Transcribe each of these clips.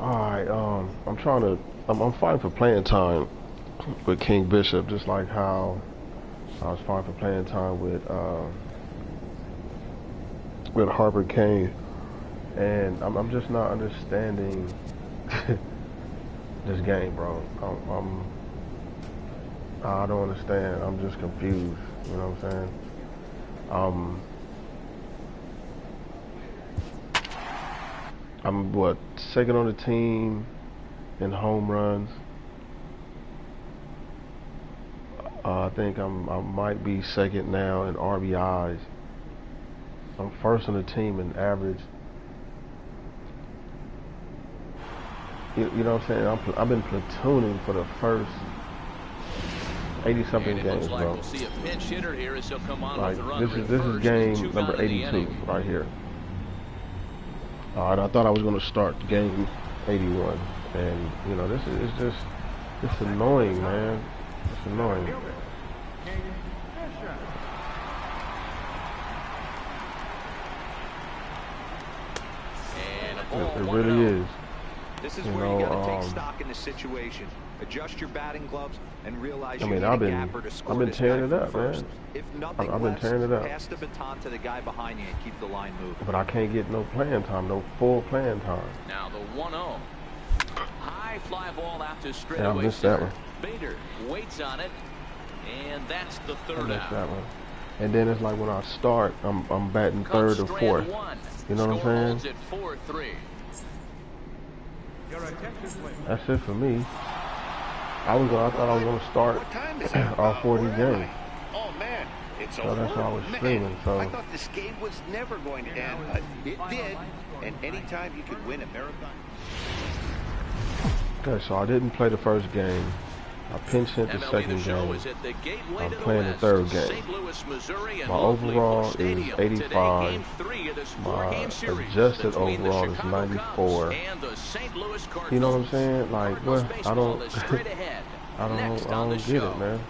Alright, I'm fighting for playing time with King Bishop, just like how I was fighting for playing time with Harper Kane, and I'm just not understanding this game, bro. I don't understand. I'm just confused. You know what I'm saying? I'm what, second on the team in home runs. I think I might be second now in RBIs. I'm first on the team in average. You know what I'm saying? I've been platooning for the first 80-something games, like bro. We'll see a pinch hitter here as he'll come on Like, with the this is game number 82 right here. Alright, I thought I was gonna start game 81, and you know, this is just, it's annoying, man. It's annoying. It really is. This is where you got to take stock in the situation. Adjust your batting gloves and realize you need a gapper to score. I've been tearing it up, man. If nothing I've been tearing it up. Pass the baton to the guy behind you and keep the line moving. But I can't get no playing time, no full playing time. Now the 1-0. High fly ball out to straight I away. missed that one. Bader waits on it, and that's the third I missed out. that one. And then it's like when I start, I'm batting third or fourth. You know what I'm saying? At 4-3. That's it for me. I thought I was gonna start all 40 games. Oh man, it's So that's why I was screaming. So I thought this game was never going to end, but it did. And anytime you could win a marathon. okay, so I didn't play the first game. I pinch hit the second game. I'm playing the third game. My overall is 85. My adjusted overall is 94. You know what I'm saying? Like, well, I don't get it, man.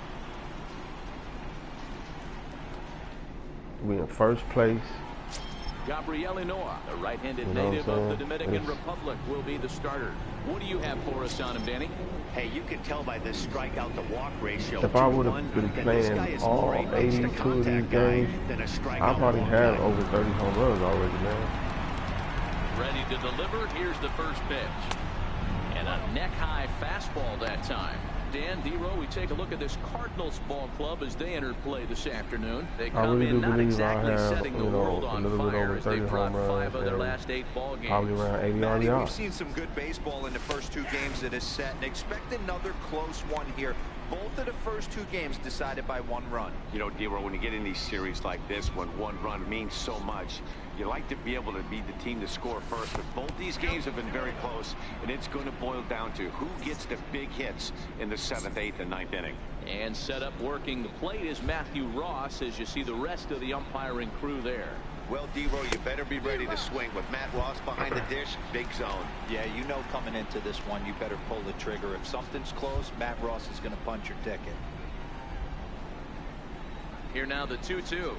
We in first place. Gabriel Noah, the right-handed native of the Dominican Republic, will be the starter. What do you have for us on him, Danny? Hey, you can tell by this strikeout to walk ratio. If I would have been playing all 82 of these games, I probably have over 30 home runs already, man. Ready to deliver. Here's the first pitch. And a neck-high fastball that time. Dan, D-Row, we take a look at this Cardinals ball club as they enter play this afternoon. They come in not exactly setting the world on fire as they brought 5 of their last 8 ball games. Probably around 80 Matty, yards. we've seen some good baseball in the first 2 games of this set, and expect another close one here. Both of the first 2 games decided by 1 run. You know, D-Row, when you get in these series like this, when 1 run means so much, you like to be able to be the team to score first. But both these games have been very close, and it's going to boil down to who gets the big hits in the 7th, 8th, and 9th inning. And set up working the plate is Matthew Ross, as you see the rest of the umpiring crew there. Well, D-Row, you better be ready to swing. With Matt Ross behind the dish, big zone. Yeah, you know coming into this one, you better pull the trigger. If something's close, Matt Ross is going to punch your ticket. Here now the 2-2.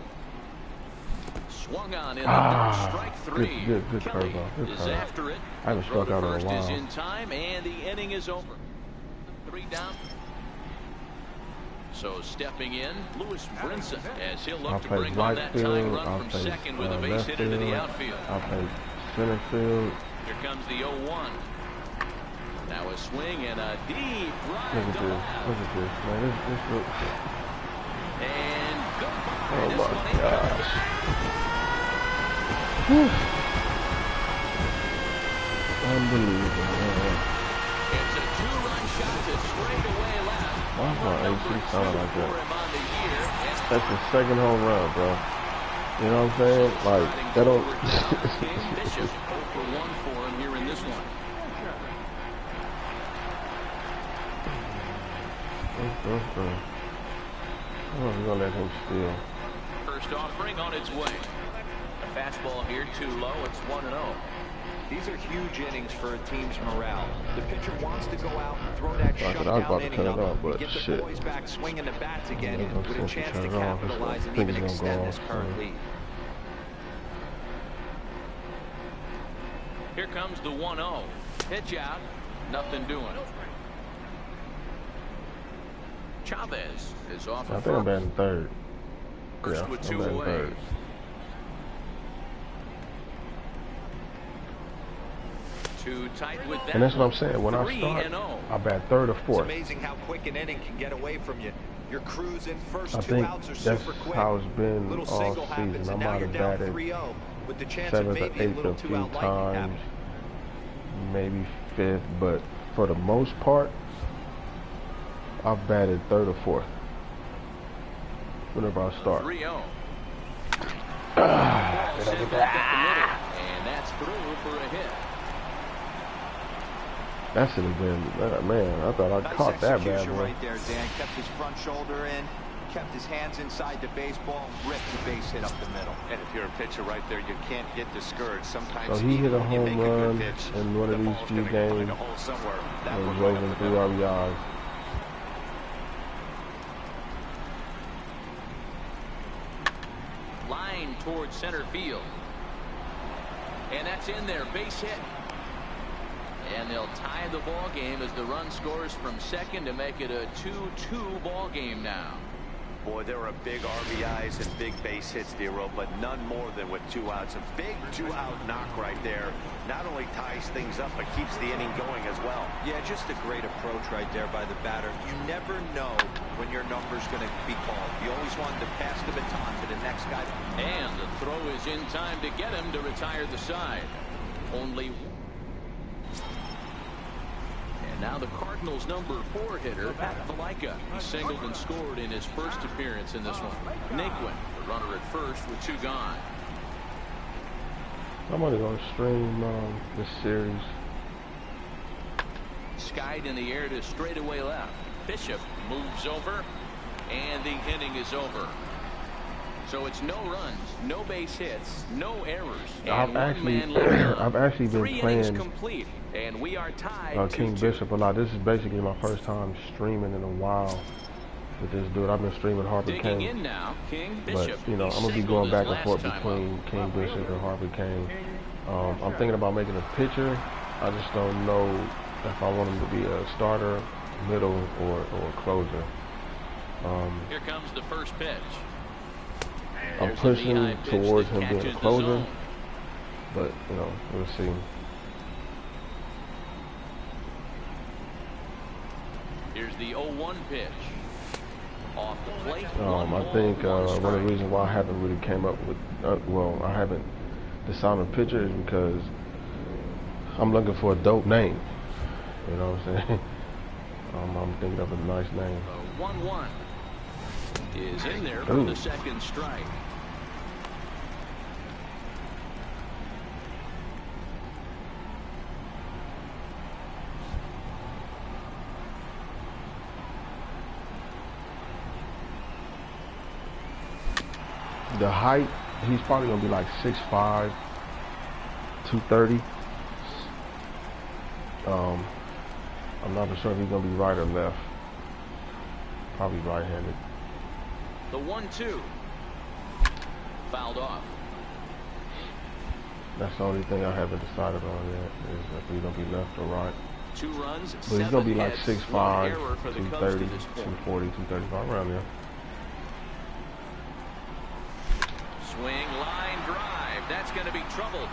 Swung on in the dirt, strike 3. Good Kelly curveball. is after it. I haven't struck out in a First while. is in time, and the inning is over. 3 down. So stepping in, Lewis Brinson, as he'll look to bring on that tying run from second with a base hit into the outfield. I'll play center field. Here comes the 0-1. Now a swing and a deep drive. Look at this, man. This looks. And goodbye. Oh my gosh. Unbelievable, man. It's a 2-run shot to straightaway left. Why is my AC sound like that? That's the second home run, bro. You know what I'm saying? Like, that don't. Bishop 0-for-1 for him here in this one. Oh, we're gonna let him steal. First offering on its way. A fastball here, too low. It's 1-0. These are huge innings for a team's morale. The pitcher wants to go out and throw that shutdown inning up and get the boys back swinging the bats again with a chance to capitalize and even extend this current lead. Here comes the 1-0. pitch out. Nothing doing. Chavez is off. I think I'm batting third. First Yeah, with I'm two batting away. third. Too tight with that. And that's what I'm saying. When I start, I bat third or fourth. It's amazing how quick an inning can get away from you. Your cruising first I two think outs are that's super quick. how it's been Little all single season. happens, I and now might you're have down batted 3-0 with the chance of seventh or maybe a eighth little a few two-out lightning times, happening. maybe fifth, but for the most part, I've batted third or fourth whenever I start. 3-0. And that's through for a hit. That should have been, man, I thought I Nice caught that bad execution boy. right there, Dan. Kept his front shoulder in, kept his hands inside the baseball, ripped the base hit up the middle. And if you're a pitcher right there, you can't get discouraged. Sometimes So he hit a when you make home a good run pitch, in one of the these ball's few gonna find games a hole somewhere. That and one drove right him up the 3 middle. RBIs. Line towards center field. And that's in there. Base hit. And they'll tie the ball game as the run scores from second to make it a 2-2 ball game now. Boy, there are big RBIs and big base hits, Dero, but none more than with 2 outs. A big 2-out knock right there. Not only ties things up, but keeps the inning going as well. Yeah, just a great approach right there by the batter. You never know when your number's going to be called. You always want to pass the baton to the next guy. And the throw is in time to get him to retire the side. Only one. And now the Cardinals' number 4 hitter, Pat Valaika. He singled and scored in his first appearance in this one. Naquin, the runner at first with 2 gone. I'm only going to stream this series. Skied in the air to straightaway left. Bishop moves over, and the inning is over. So it's no runs, no base hits, no errors, and I've actually been 3 playing innings complete, and we are tied King 2-2. Bishop a lot. This is basically my first time streaming in a while with this dude. I've been streaming Harper Digging Kane, in now, King but Bishop. you know I'm gonna be going back and forth between King Bishop and Harper Kane. I'm thinking about making a pitcher. I just don't know if I want him to be a starter, middle, or a closer. Here comes the first pitch. I'm There's a pushing knee-high pitch towards that him being a catches the closer, zone. but you know we'll see. Here's the 0-1 pitch. Off the plate. I think one of the reasons why I haven't really came up with, well, I haven't decided a pitcher is because I'm looking for a dope name. You know what I'm saying? I'm thinking of a nice name. 1-1 is in there for the second strike. The height, he's probably gonna be like 6'5", 230. I'm not for sure if he's gonna be right or left. Probably right-handed. The 1-2 fouled off. That's the only thing I haven't decided on yet, is if he's gonna be left or right. 2 runs, But he's gonna be like 6'5", 230, 230, 240, 235, around there. Swing, line, drive. That's going to be trouble.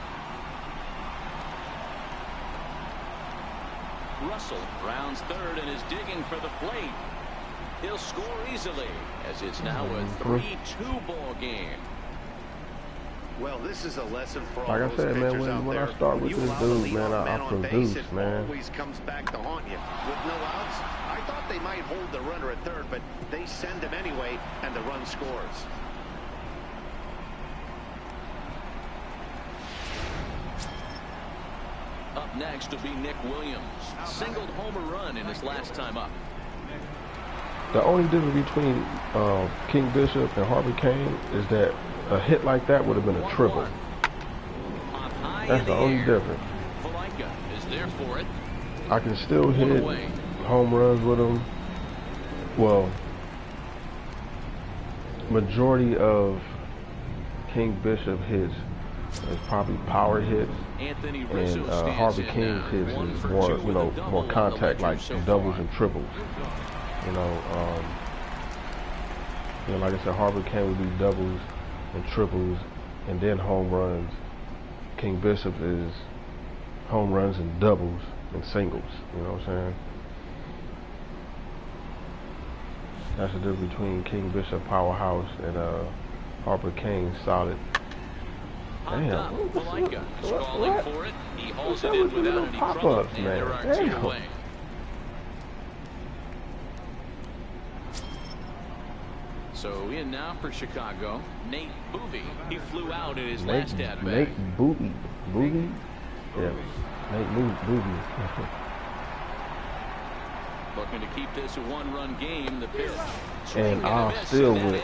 Russell rounds third and is digging for the plate. He'll score easily, as it's now a 3-2 ball game. Well, this is a lesson for all Like I those said, man, pitchers out when there. I start with You this allow the dude, leadoff man, I on base, produce, it man. always comes back to haunt you. With no outs, I thought they might hold the runner at third, but they send him anyway, and the run scores. Up next will be Nick Williams. Singled homer run in his last time up. The only difference between King Bishop and Harvey Kane is that a hit like that would have been a triple. That's the only difference. Valaika is there for it. I can still hit home runs with him. Well, majority of King Bishop hits It's probably power hits, and Harvey King's hits is more, you know, more contact, like doubles and triples. You know, like I said, Harvey King would be doubles and triples, and then home runs. King Bishop is home runs and doubles and singles. You know what I'm saying? That's the difference between King Bishop powerhouse and Harper King solid. Damn, what? For it. He hauls it in without any trouble, and there are two away. So in now for Chicago, Nate Boovie. He flew out in his last at bat. Nate Boovie. Boovie? Yeah, Nate Boovie. Looking to keep this a one-run game. The pitch. And I'll still with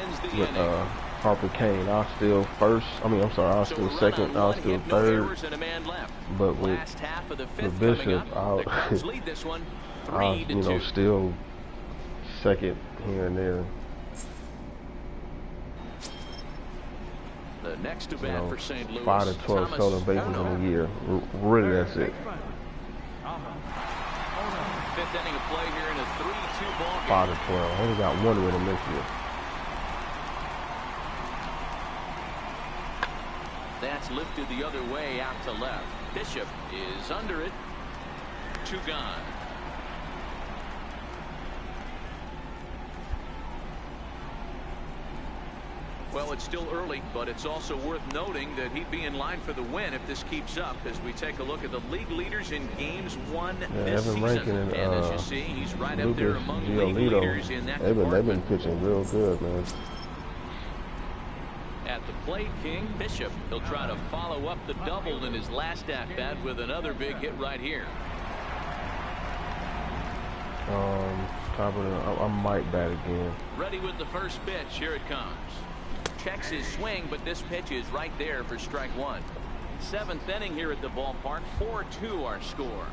Harper Kane. I'll still first. I'll still second. I'll still third. But with Bishop, I'll still second here and there. The next to bat for St. Louis. 5 to 12 stolen bases in a year. Really, that's it. Fifth inning of play here in a 3-2 ball game. 5 to 12. Only got one with him this year. That's lifted the other way out to left. Bishop is under it. 2 gone. Well, it's still early, but it's also worth noting that he'd be in line for the win if this keeps up, as we take a look at the league leaders in games won this season. And as you see, he's right up there among league leaders in that department. They've been pitching real good, man. At the plate, King Bishop. He'll try to follow up the double in his last at-bat with another big hit right here. I might bat again. Ready with the first pitch. Here it comes. Checks his swing, but this pitch is right there for strike one. 7th inning here at the ballpark. 4-2 our score.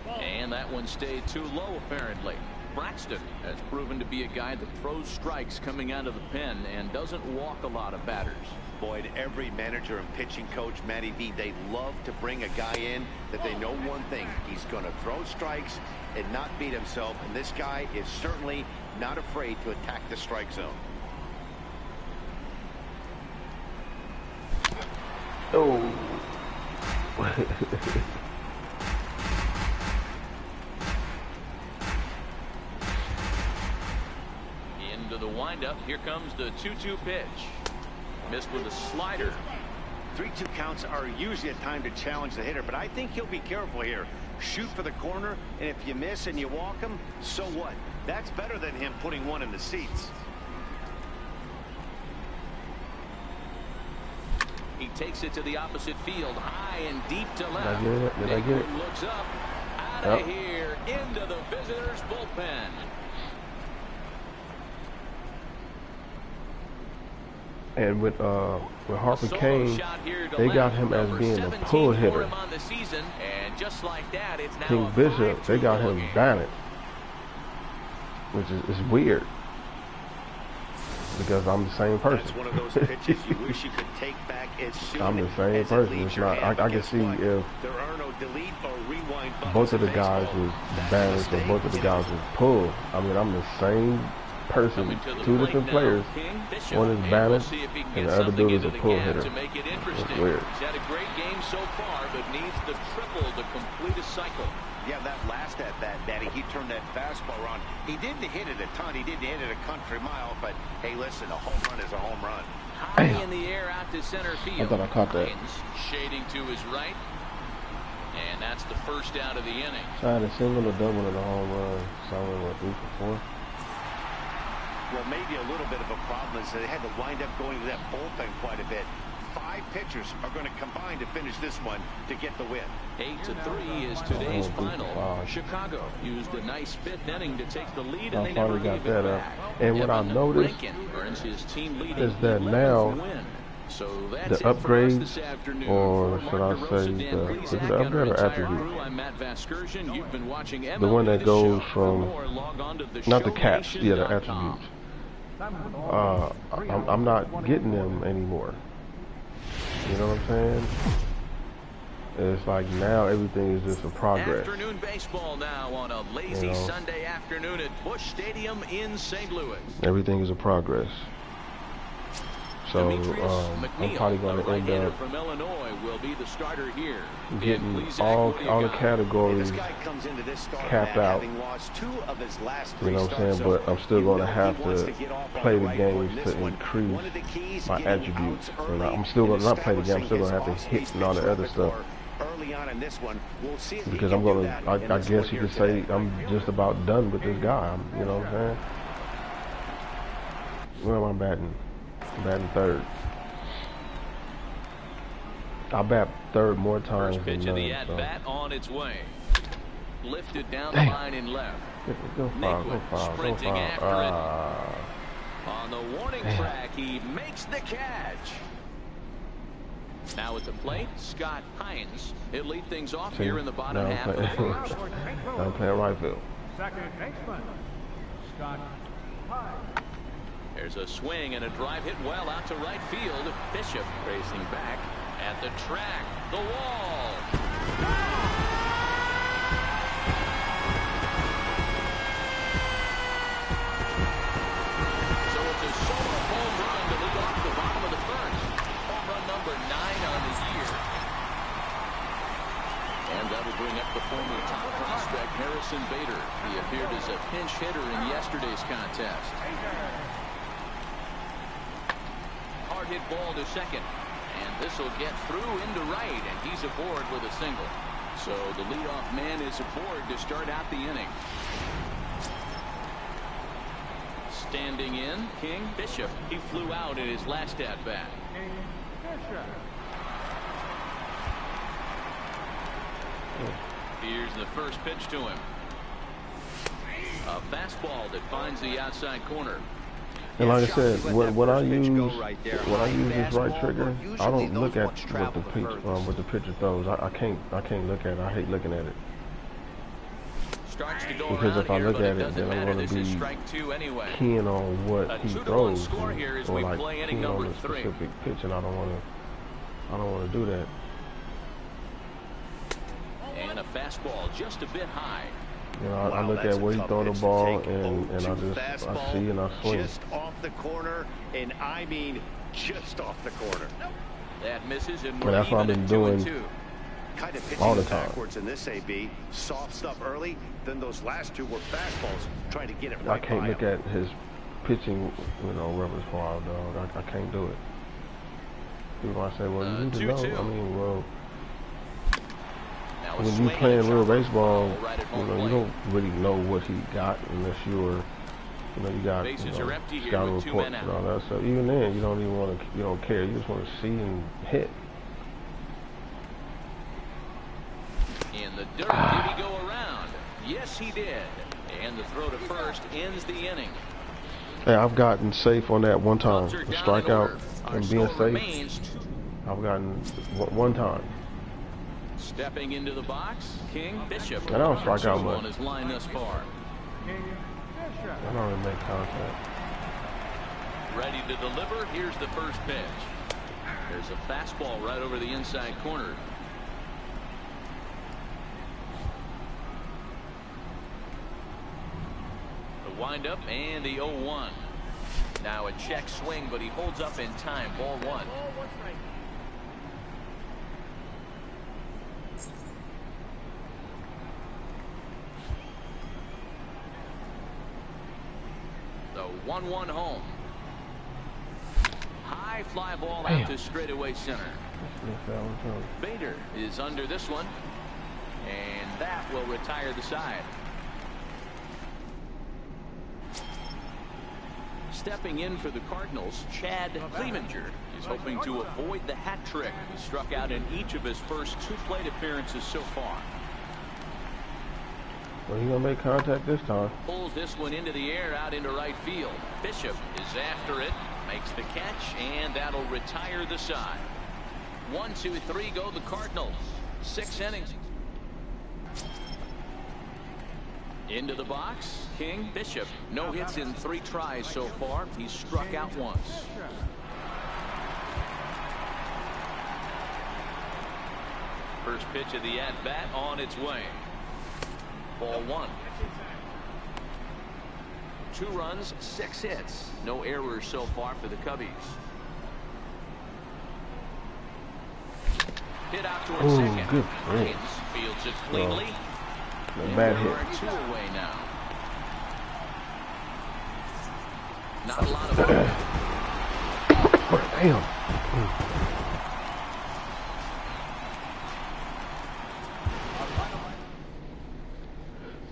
And that one stayed too low, apparently. Braxton has proven to be a guy that throws strikes coming out of the pen and doesn't walk a lot of batters. Boyd, every manager and pitching coach, Matty V, they love to bring a guy in that they know one thing. He's going to throw strikes and not beat himself, and this guy is certainly not afraid to attack the strike zone. Oh. Into the windup. Here comes the 2-2 pitch. Missed with a slider. 3-2 counts are usually a time to challenge the hitter, but I think he'll be careful here. Shoot for the corner, and if you miss and you walk him, so what? That's better than him putting one in the seats. He takes it to the opposite field, high and deep to left. Did I get it? Looks up, out of here, into the visitors' bullpen. And with Harper Kane, they got him as being a pull hitter. King Bishop, they got him balanced, which is weird because I'm the same person. That's one of those pitches you wish you could take back as soon I'm the same person. It's not. I can see if there are no delete or rewind both of the guys was balanced or both of the guys was pulled. I mean, I'm the same person, 2 different players. One is balanced and the other dude is a pull hitter. It's weird. He's had a great game so far, but needs the triple to complete a cycle. Yeah, that last at bat, Daddy, he turned that fastball around. He didn't hit it a ton. He didn't hit it a country mile, but hey, listen, a home run is a home run. High in the air out to center field. I thought I caught that. Shading to his right. And that's the first out of the inning. So I had a single, a double, and a home run. So I went 3 for 4. Well, maybe a little bit of a problem is they had to wind up going to that bullpen quite a bit. 5 pitchers are going to combine to finish this one to get the win. 8-3 is today's final. Chicago used a nice 5th inning to take the lead, and they never gave it back. And what I've noticed is that now so the upgrades, or should I say the upgrade or attribute? The one that goes from, not the caps, yeah, the attributes. I'm not getting them anymore. You know what I'm saying? It's like now everything is just a progress. Afternoon baseball now on a lazy Sunday afternoon at Busch Stadium in St. Louis. Everything is a progress. So I'm probably going to end up from Illinois will be the starter here. Getting all the categories capped out. You know what I'm saying? But I'm still going to have to play the games to increase my attributes. And I'm still going to not play the game. I'm still going to have to hit and all the other stuff. Because I'm going to, I guess you could say I'm just about done with this guy. You know what I'm saying? Where am I batting? I'm batting third. I bat third more times First pitch than of the none, at-bat on its way. Lifted down Damn. the line in left. Go foul. Sprinting after it. On the warning track, he makes the catch. Now at the plate, Scott Hines. He'll lead things off here in the bottom half of the first. I'm playing right field. Second baseman, Scott Hines. There's a swing and a drive hit well out to right field. Bishop racing back at the track. The wall. So it's a solo home run to lead off the bottom of the first. Home run number 9 on the year. And that'll bring up the former top prospect Harrison Bader. He appeared as a pinch hitter in yesterday's contest. Hard hit ball to second. And this will get through into right, and he's aboard with a single. So the leadoff man is aboard to start out the inning. Standing in, King Bishop. He flew out in his last at-bat. Here's the first pitch to him. A fastball that finds the outside corner. And like I said, when I use this right trigger, I don't look at what the pitcher throws. I can't look at it. I hate looking at it. Because if I look at it, then I'm going to be keying on what he throws, or like keying on a specific pitch, and I don't want to do that. And a fastball just a bit high. You know, I look at where he throw the ball, and I see and I swing. Just off the corner, and I mean just off the corner. That misses, and that's what I've been doing kind of all the time. Backwards in this AB, soft stuff early, then those last two were fastballs, trying to get it right. I can't look at his pitching, repertoire, dog. I can't do it. People might say, well, you need to know. I mean, well, when you playing real baseball, you don't really know what he got unless you got scouting reports and all that stuff. Even then, you don't even want to, you don't care. You just want to see and hit. In the dirt, did he go around? Yes, he did. And the throw to first ends the inning. Hey, I've gotten safe on that one time. The strikeout and being safe. I've gotten one time. Stepping into the box, King Bishop. I don't strike out much. On his line thus far. I don't even make contact. Ready to deliver. Here's the first pitch. There's a fastball right over the inside corner. The windup and the 0-1. Now a check swing, but he holds up in time. Ball 1. The 1-1 home. High fly ball out to straightaway center. Bader is under this one, and that will retire the side. Stepping in for the Cardinals, Chad Clevenger is hoping to avoid the hat trick. He struck out in each of his first 2 plate appearances so far. Well, he's going to make contact this time. Pulls this one into the air out into right field. Bishop is after it, makes the catch, and that'll retire the side. 1, 2, 3 go the Cardinals. 6 innings. Into the box, King. Bishop, no hits in 3 tries so far. He's struck out once. First pitch of the at-bat on its way. Ball 1. 2 runs, 6 hits. No errors so far for the Cubbies. Hit out towards second. Good Hines fields it cleanly. A bad hit. 2 away now. Not a lot of Damn.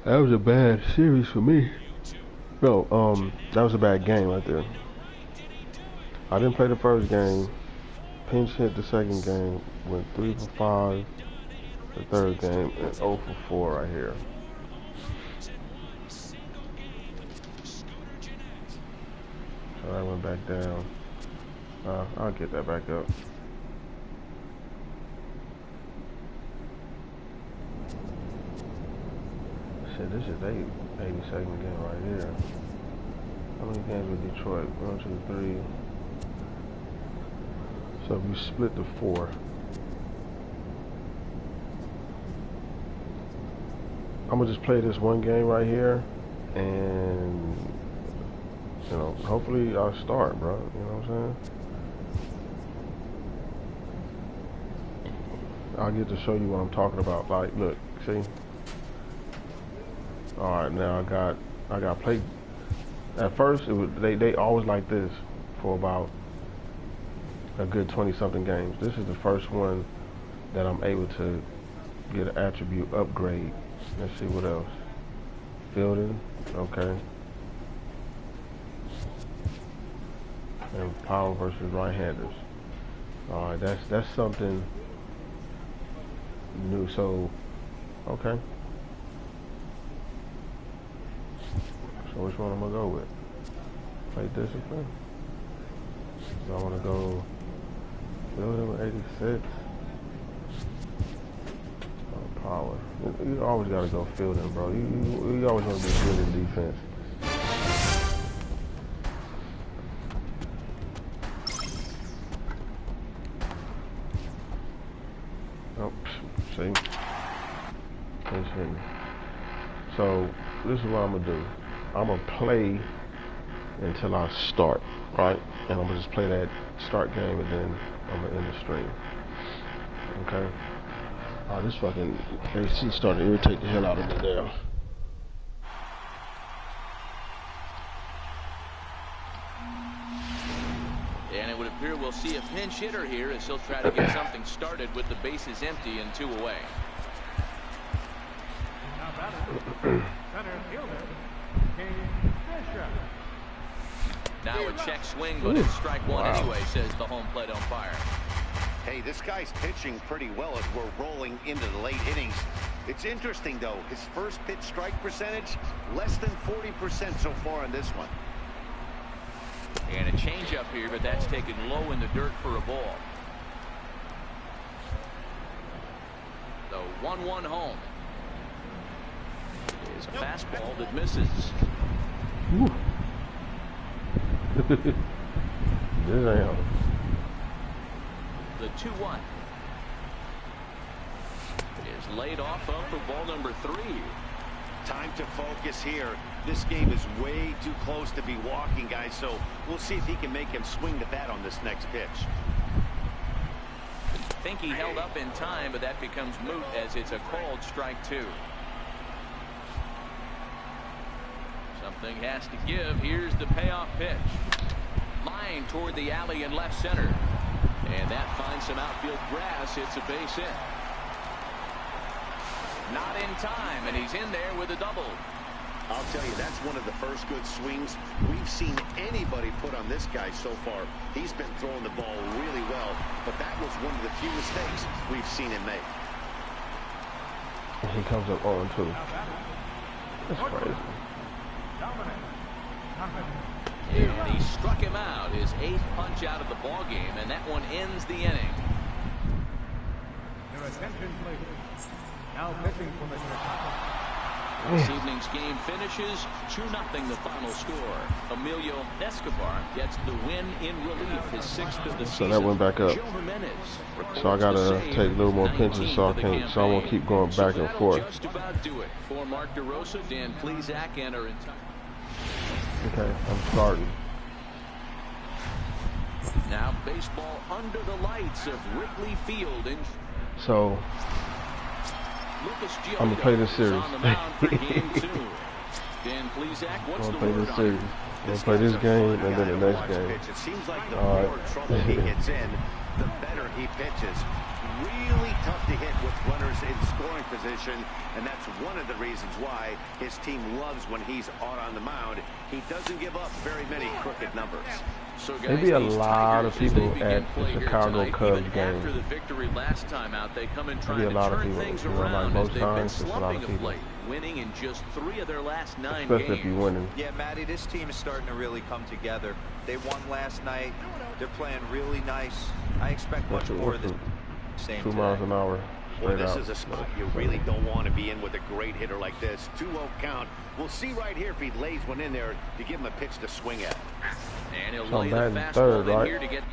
That was a bad series for me. No, that was a bad game right there. I didn't play the first game. Pinch hit the second game. Went 3 for 5 the third game, and 0 for 4 right here. So I went back down. I'll get that back up. Shit, this is 82nd game right here. How many games with Detroit? 1, 2, 3. So if you split the 4. I'm gonna just play this one game right here, and you know, hopefully I'll start, bro. You know what I'm saying? I'll get to show you what I'm talking about. Like, look, see? All right, now I got played. At first, it was they always like this for about a good 20-something games. This is the first one that I'm able to get an attribute upgrade. Let's see what else. Fielding, okay. And power versus right-handers. All right, that's something new. So, okay. So which one am I gonna go with? Play discipline. So I want to go fielding with 86. Power. You always gotta go fielding, bro. You always want to be good in defense. Oh, see? Pinch hitting. So this is what I'm gonna do. I'm gonna play until I start, right? And I'm gonna just play that start game, and then I'm gonna end the stream. Okay. Oh, this fucking AC started to irritate the hell out of me now. And it would appear we'll see a pinch hitter here as he'll try to get something started with the bases empty and 2 away. Now batter, center fielder, King Bishop. Now a check swing, but it's strike 1 anyway, says the home plate umpire. Hey, this guy's pitching pretty well as we're rolling into the late innings. It's interesting, though. His first pitch strike percentage, less than 40% so far in this one. And a changeup here, but that's taken low in the dirt for a ball. The 1-1 home is a fastball that misses. Damn. The 2-1 is laid off up for ball number 3. Time to focus here. This game is way too close to be walking, guys, so we'll see if he can make him swing the bat on this next pitch. I think he held up in time, but that becomes moot as it's a called strike 2. Something has to give. Here's the payoff pitch. Line toward the alley in left center. And that finds some outfield grass. It's a base hit. Not in time, and he's in there with a double. I'll tell you, that's one of the first good swings we've seen anybody put on this guy so far. He's been throwing the ball really well, but that was one of the few mistakes we've seen him make. He comes up 0-2. That's crazy. And he struck him out, his 8th punch out of the ball game, and that one ends the inning. Your attention, please. Now pitching for Mr. Papa. This evening's game finishes 2-0 the final score. Emilio Escobar gets the win in relief, his 6th of the season. So that went back up. So I gotta take a little more pinches so I won't keep going back and forth. Just about do it for Mark DeRosa, Dan Plesac, and our Okay, I'm starting. Now baseball under the lights of Wrigley Field. So I'm gonna play this series. Dan Plesac, what's the word on it? I'm gonna play this game and then the next game. It seems like the more trouble he gets in, the better he pitches. Really tough to hit with runners in scoring position, and that's one of the reasons why his team loves when he's out on the mound. He doesn't give up very many crooked numbers. So guys, maybe a lot of people at the Chicago Cubs game. After the victory last time out, they come in trying Maybe a lot to of turn people, things you know, like around most as they've been times, it's a lot slumping of of people. late, winning in just 3 of their last 9 Especially games. if you're winning. Yeah, Matty, this team is starting to really come together. They won last night. They're playing really nice. I expect much more of this. 2 miles an hour. Well, this is a spot you really don't want to be in with a great hitter like this. 2-0 count. We'll see right here if he lays one in there to give him a pitch to swing at. And he'll So lay the batting fastball third, in right? here to get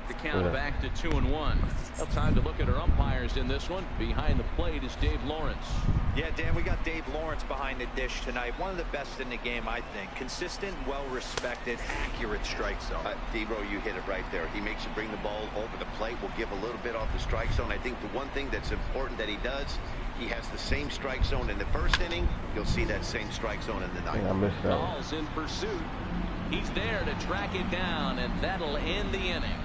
the count back to 2-1. Well, time to look at our umpires in this one. Behind the plate is Dave Lawrence. Yeah, Dan, we got Dave Lawrence behind the dish tonight. One of the best in the game, I think. Consistent, well-respected, accurate strike zone. D-Row, you hit it right there. He makes you bring the ball over the plate. We'll give a little bit off the strike zone. I think the one thing that's important that he does, he has the same strike zone in the first inning. You'll see that same strike zone in the ninth. I missed that. Ball's in pursuit. He's there to track it down, and that'll end the inning.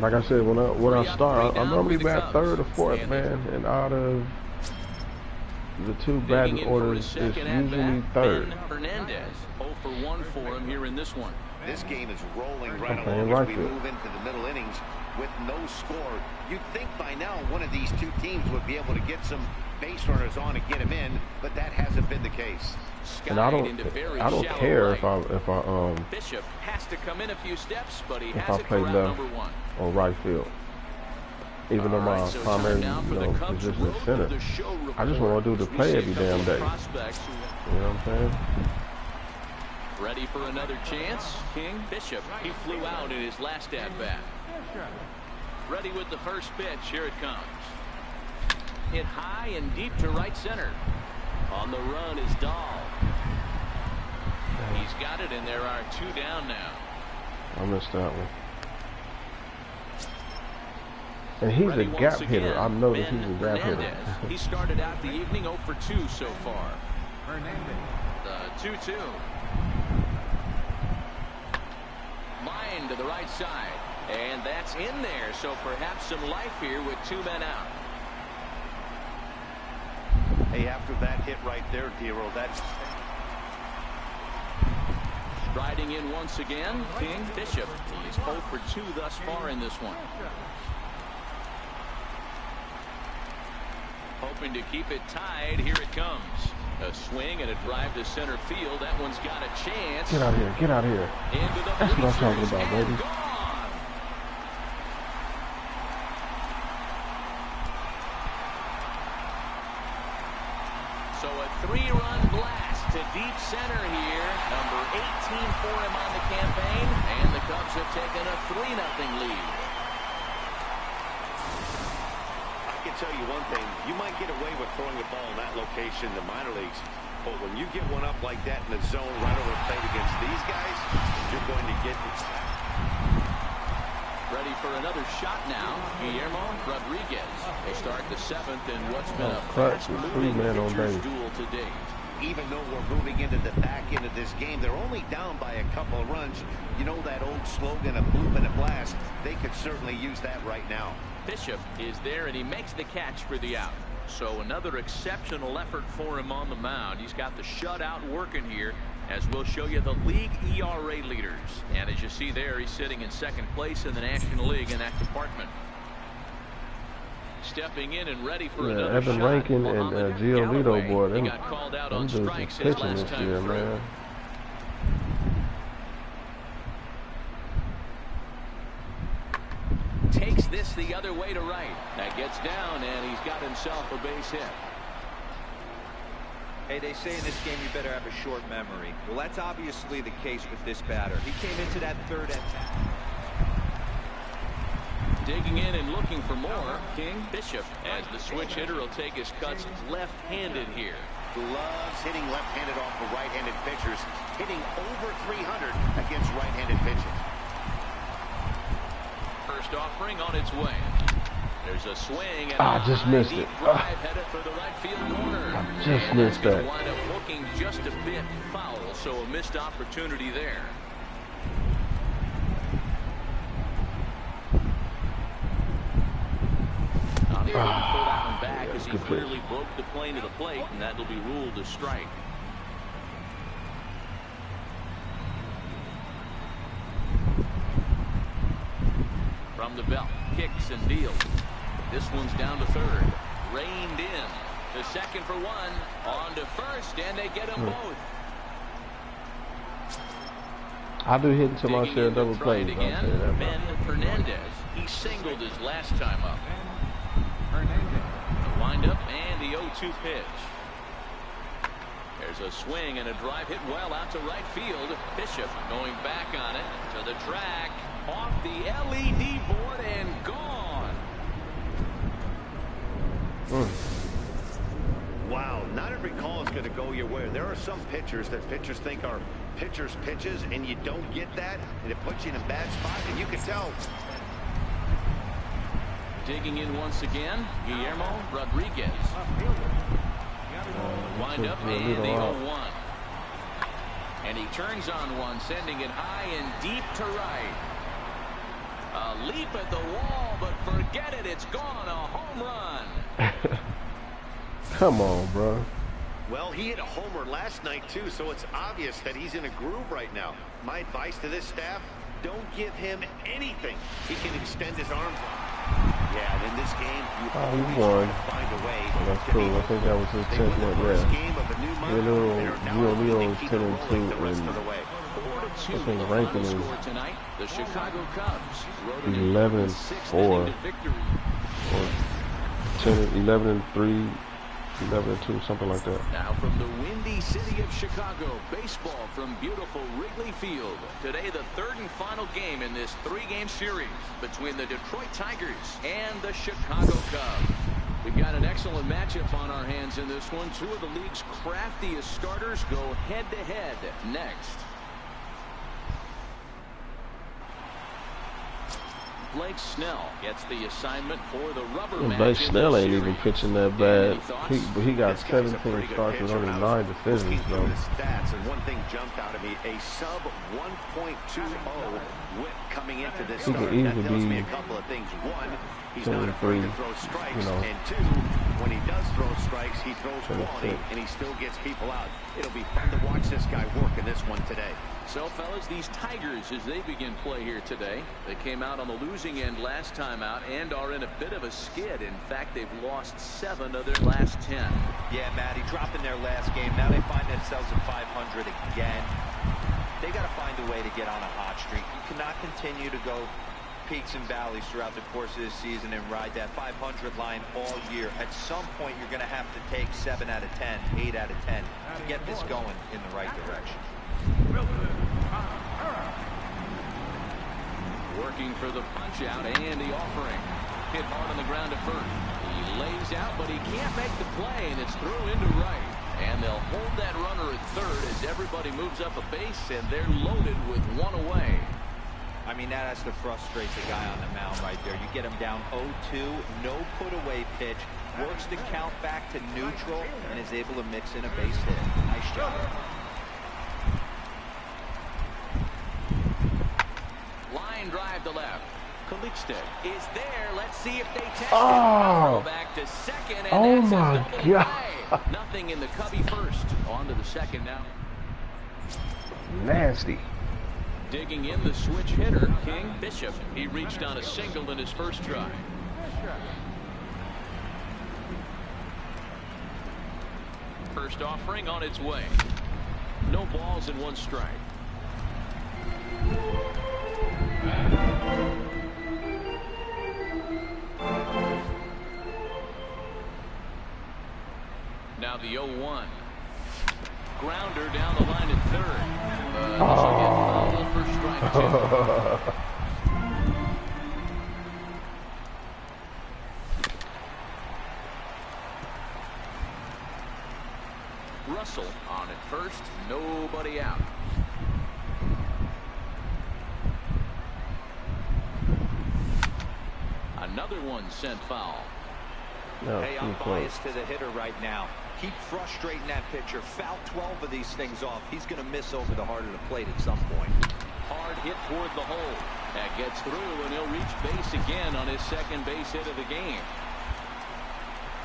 Like I said, when I start, I normally bat third or fourth, man, and out of the 2 batting orders, it's usually third. Hernandez, 0 for 1 for him here in this one. This game is rolling right Okay, along right as we field. move into the middle innings with no score. You'd think by now one of these 2 teams would be able to get some base runners on and get them in, but that hasn't been the case. And I don't care if I Bishop has to come in a few steps, but he if has I it play for out left number 1. or right field. Even though my primary position is center. I just want to do the play every damn day. You know what I'm saying? Ready for another chance. King Bishop, he flew out in his last at bat. Ready with the first pitch. Here it comes. Hit high and deep to right center. On the run is Dahl. He's got it, and there are 2 down now. I missed that one. And he's Ready a gap once hitter. again, I noticed Ben he's a gap hitter. Hernandez. He started out the evening 0 for 2 so far. The 2-2. Line to the right side. And that's in there, so perhaps some life here with 2 men out. Hey, after that hit right there, D-Row, that's... Striding in once again, King Bishop. He's 0 for 2 thus far in this one. Hoping to keep it tied. Here it comes. A swing and a drive to center field. That one's got a chance. Get out of here. Get out of here. Into the That's what I'm talking about, baby. gone. So a 3-run blast to deep center here. Number 18 for him on the campaign. And the Cubs have taken a 3-0 lead. I can tell you one thing. You might get away with throwing a ball in that location in the minor leagues. But when you get one up like that in the zone right over the plate against these guys, you're going to get it. Ready for another shot now. Guillermo Rodriguez will start the 7th in what's been a fast-moving pitcher's duel to date. Even though we're moving into the back end of this game, they're only down by a couple of runs. You know that old slogan, a bloop and a blast? They could certainly use that right now. Bishop is there, and he makes the catch for the out. So another exceptional effort for him on the mound. He's got the shutout working here, as we'll show you the league ERA leaders. And as you see there, he's sitting in 2nd place in the National League in that department. Stepping in and ready for another Evan shot. Rankin and Giolito, boy, He got called out on them dudes strikes are his pitching last this time year, through. man. Takes this the other way to right. That gets down, and he's got himself a base hit. Hey, they say in this game you better have a short memory. Well, that's obviously the case with this batter. He came into that third at-bat. Digging in and looking for more, King Bishop, as the switch hitter will take his cuts left-handed here. Loves hitting left-handed off of right-handed pitchers, hitting over 300 against right-handed pitchers. First offering on its way. There's a swing and I just missed it. Drive headed for the right field corner. I just missed that. Wind up looking just a bit foul, so a missed opportunity there. Not able to pull that one back as he clearly broke the plane to the plate, and that'll be ruled a strike. From the belt, kicks and deals. This one's down to third. Reined in. The second for one. On to first, and they get them both. I do hit into my share double plays. Ben Hernandez. He singled his last time up. The windup and the 0-2 pitch. There's a swing and a drive hit well out to right field. Bishop going back on it to the track. Off the LED board and gone. Wow, not every call is going to go your way. There are some pitchers that pitchers think are pitchers' pitches, and you don't get that, and it puts you in a bad spot, and you can tell. Digging in once again, Guillermo Rodriguez. Wind up and the 0-1. And he turns on one, sending it high and deep to right. A leap at the wall, but forget it, it's gone, a home run. Come on, bro. Well, he hit a homer last night, too, so it's obvious that he's in a groove right now. My advice to this staff, don't give him anything. He can extend his arms. Yeah, and in this game, you won. Find a way. That's cool. I think that was his 10th one rest. Leo is 10-2, and I think the ranking is the Chicago Cubs 11-4, or 11-3. 11-2, something like that. Now from the windy city of Chicago, baseball from beautiful Wrigley Field. Today, the third and final game in this three-game series between the Detroit Tigers and the Chicago Cubs. We've got an excellent matchup on our hands in this one. Two of the league's craftiest starters go head-to-head next. Blake Snell gets the assignment for the rubber match. Blake Snell ain't even pitching that bad. He got 17 starts with only 9 decisions, though. Stats, and one thing jumped out at me: a sub 1.20 whip coming into this start. He could That tells easily me be a couple of things. One, he's 23, not afraid to throw strikes, and two, when he does throw strikes, he throws quality, and he still gets people out. It'll be fun to watch this guy work in this one today. So, fellas, these Tigers, as they begin play here today, they came out on the losing end last time out and are in a bit of a skid. In fact, they've lost 7 of their last 10. Yeah, Matty, dropping their last game. Now they find themselves at 500 again. They got to find a way to get on a hot streak. You cannot continue to go peaks and valleys throughout the course of this season and ride that 500 line all year. At some point, you're going to have to take 7 out of 10, 8 out of 10 to get this going in the right direction. Working for the punch out and the offering. Hit hard on the ground at first. He lays out, but he can't make the play, and it's through into right. And they'll hold that runner at third as everybody moves up a base, and they're loaded with 1 away. I mean, that has to frustrate the guy on the mound right there. You get him down 0-2, no put-away pitch, works the count back to neutral, and is able to mix in a base hit. Nice job. Line drive to left. Calixte is there. Let's see if they test it. Back to second, and oh that's my a double God. play. Nothing in the Cubby first. On to the second now. Nasty. Digging in the switch hitter, King Bishop. He reached on a single in his first try. First offering on its way. No balls and 1 strike. Now the 0-1. Grounder down the line at third. This will get fouled for strike two. Russell on at first, nobody out. Another one sent foul. No, hey, I'm biased to the hitter right now. Keep frustrating that pitcher. Foul 12 of these things off. He's going to miss over the heart of the plate at some point. Hard hit toward the hole. That gets through, and he'll reach base again on his second base hit of the game.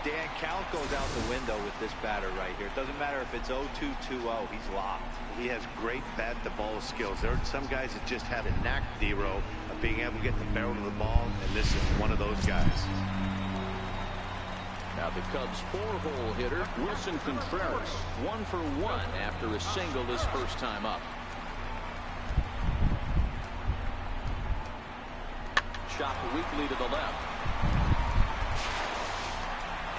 Dan, count goes out the window with this batter right here. It doesn't matter if it's 0-2, 2-0. He's locked. He has great bat-to-ball skills. There are some guys that just have a knack, D-Row, of being able to get the barrel of the ball, and this is one of those guys. Now the Cubs' four-hole hitter, Wilson Contreras, 1 for 1 after a single his first time up. Shot weakly to the left.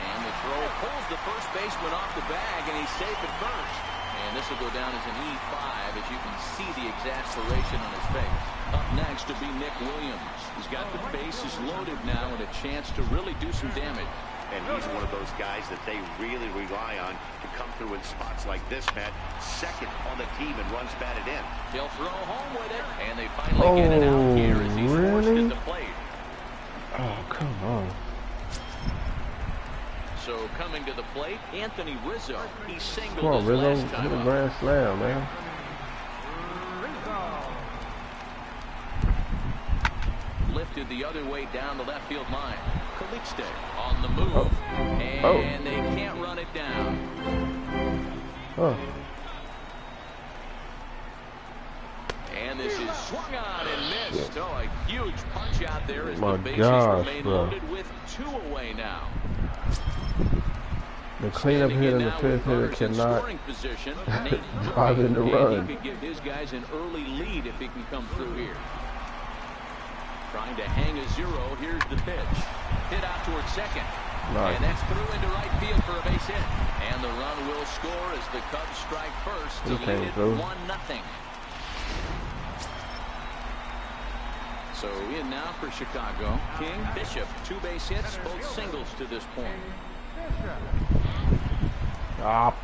And the throw pulls the first baseman off the bag, and he's safe at first. And this will go down as an E5, as you can see the exasperation on his face. Up next to be Nick Williams. He's got the bases loaded now and a chance to really do some damage. And he's one of those guys that they really rely on to come through in spots like this, Matt. Second on the team and runs batted in. He'll throw home with it, and they finally get it out here as he's forced at the plate. Oh, come on. So coming to the plate, Anthony Rizzo. He singled Come on, his Rizzo. last time Hit a up. grand slam, man. Lifted the other way down the left field line. Calixte on the move. And they can't run it down. And this is swung on and missed. Oh, a huge punch out there as the bases remain loaded with 2 away now. The cleanup hit in the fifth hitter cannot drive in the run. He could give his guys an early lead if he can come through here. Trying to hang a 0. Here's the pitch. Hit out towards second. Nice. And that's through into right field for a base hit. And the run will score as the Cubs strike first to lead it 1-0. So in now for Chicago. King, Bishop, 2 base hits, both singles to this point. Stop.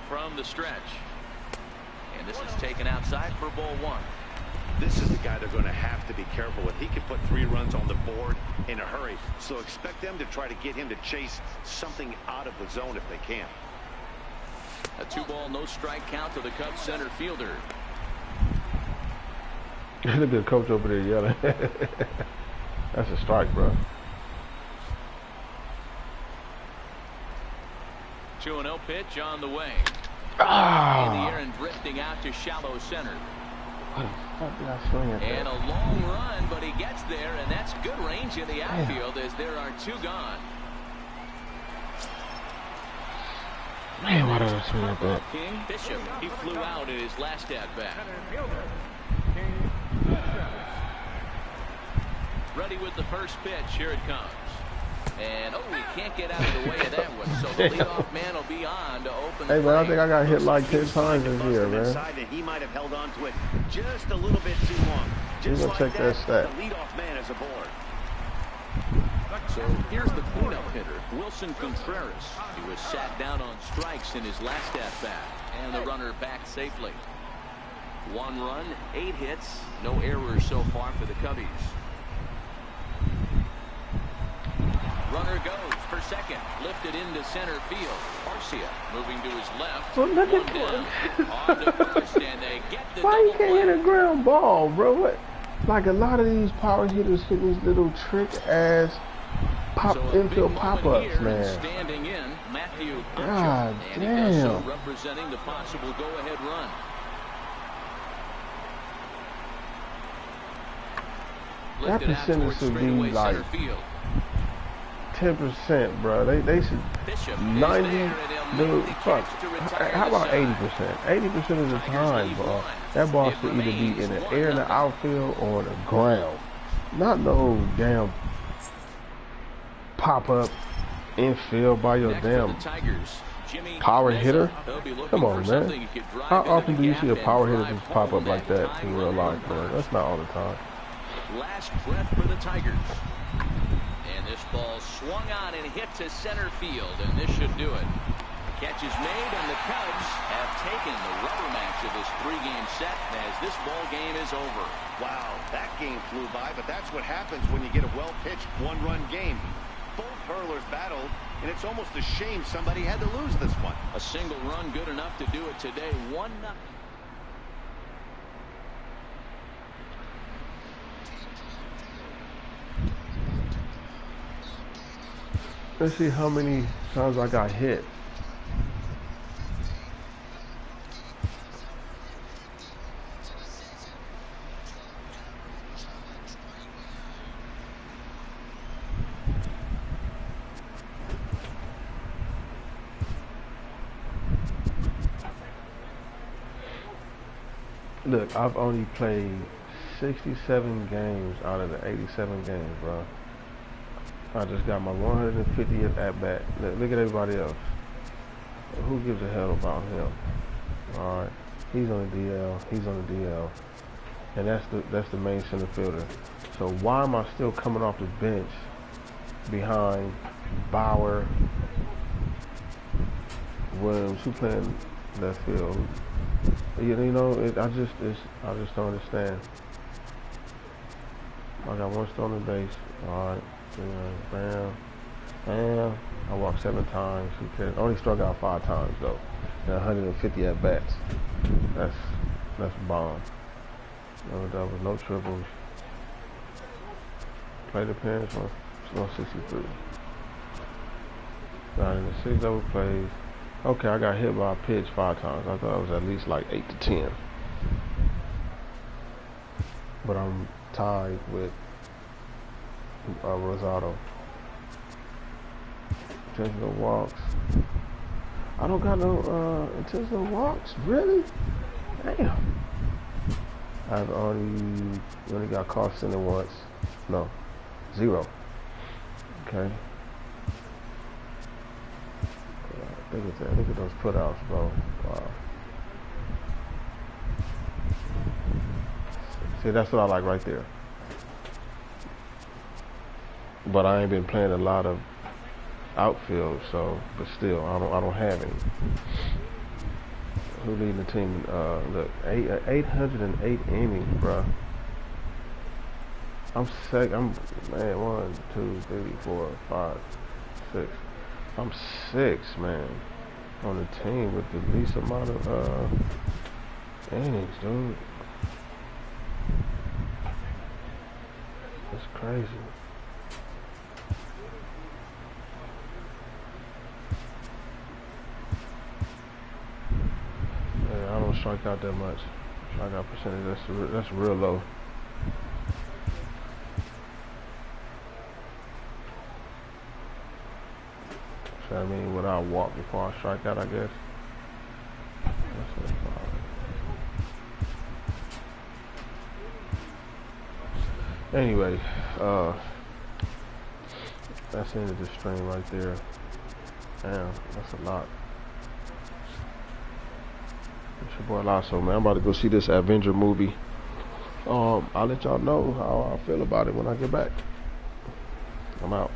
From the stretch. And this is taken outside for ball 1. This is the guy they're going to have to be careful with. He can put 3 runs on the board in a hurry. So expect them to try to get him to chase something out of the zone if they can. A 2-ball, no strike count to the Cubs center fielder. Look at the coach over there yelling. That's a strike, bro. 2-0 pitch on the way. Ah! In the air and drifting out to shallow center. What the fuck did I swing at that? And a long run, but he gets there, and that's good range in the outfield as there are 2 gone. Man, why did I swing at that? King Bishop, he flew out in his last at-bat. Ready with the first pitch. Here it comes. And, he can't get out of the way of that one. So the leadoff man will be on to open the Hey, man, I think I got hit like 10 times this year, man. He might have held on to it just a little bit too long. He's going to check that stat. The leadoff man is aboard. So here's the cleanup hitter, Wilson Contreras. He was sat down on strikes in his last at-bat. And the runner back safely. 1 run, 8 hits, no errors so far for the Cubbies. Runner goes for second, lifted into center field. Garcia moving to his left. Well, look One at down. On to first, and they get the why you double can't play. hit a ground ball, bro? What? Like a lot of these power hitters hit these little trick ass infield pop-ups, man. Standing in, Matthew God and he does so damn. representing the possible go-ahead run. That Lifted out percentage towards should be straightaway like center field. 10%, bro. They should Bishop 90. is there, and he'll Dude, make the fuck. catch to retire How the about side. 80%? 80% of the time, bro. That ball should either be in the air in the outfield or on the ground. Not no damn pop up infield by your damn power hitter? Come on, man. How often do you see a power hitter just pop up like that in real life, man? That's not all the time. Last breath for the Tigers. And this ball swung on and hit to center field, and this should do it. Catch is made, and the Cubs have taken the rubber match of this 3-game set as this ball game is over. Wow, that game flew by, but that's what happens when you get a well-pitched one-run game. Both hurlers battled, and it's almost a shame somebody had to lose this one. A single run good enough to do it today. 1-0. Let's see how many times I got hit. Look, I've only played 67 games out of the 87 games, bro. I just got my 150th at bat. Look at everybody else. Who gives a hell about him? All right, he's on the DL. He's on the DL, and that's the main center fielder. So why am I still coming off the bench behind Bauer, Williams, who playing left field? You know, I just don't understand. I got one stolen base. All right. Bam, bam. I walked 7 times. Who cares? Only struck out 5 times though. And 150 at bats. That's bomb. No doubles, no triples. Plate appearance 163. 906 double plays. Okay, I got hit by a pitch 5 times. I thought it was at least like 8 to 10. But I'm tied with Rosado. Intentional walks. I don't got no intentional walks. Really? Damn. I've only got caught sending once. No, 0. Okay. Look at that. Look at those putouts, bro. Wow. See, that's what I like right there. But I ain't been playing a lot of outfield, so but still, I don't have any. Who leading the team? Look, 808 innings, bro. I'm man. 1, 2, 3, 4, 5, 6. I'm 6, man, on the team with the least amount of innings, dude. That's crazy. I don't strike out that much. Strikeout percentage, that's real low. So I mean, would I walk before I strike out? I guess. Anyway, that's the end of the stream right there. Damn, that's a lot. It's your boy Lasso, man. I'm about to go see this Avenger movie. I'll let y'all know how I feel about it when I get back. I'm out.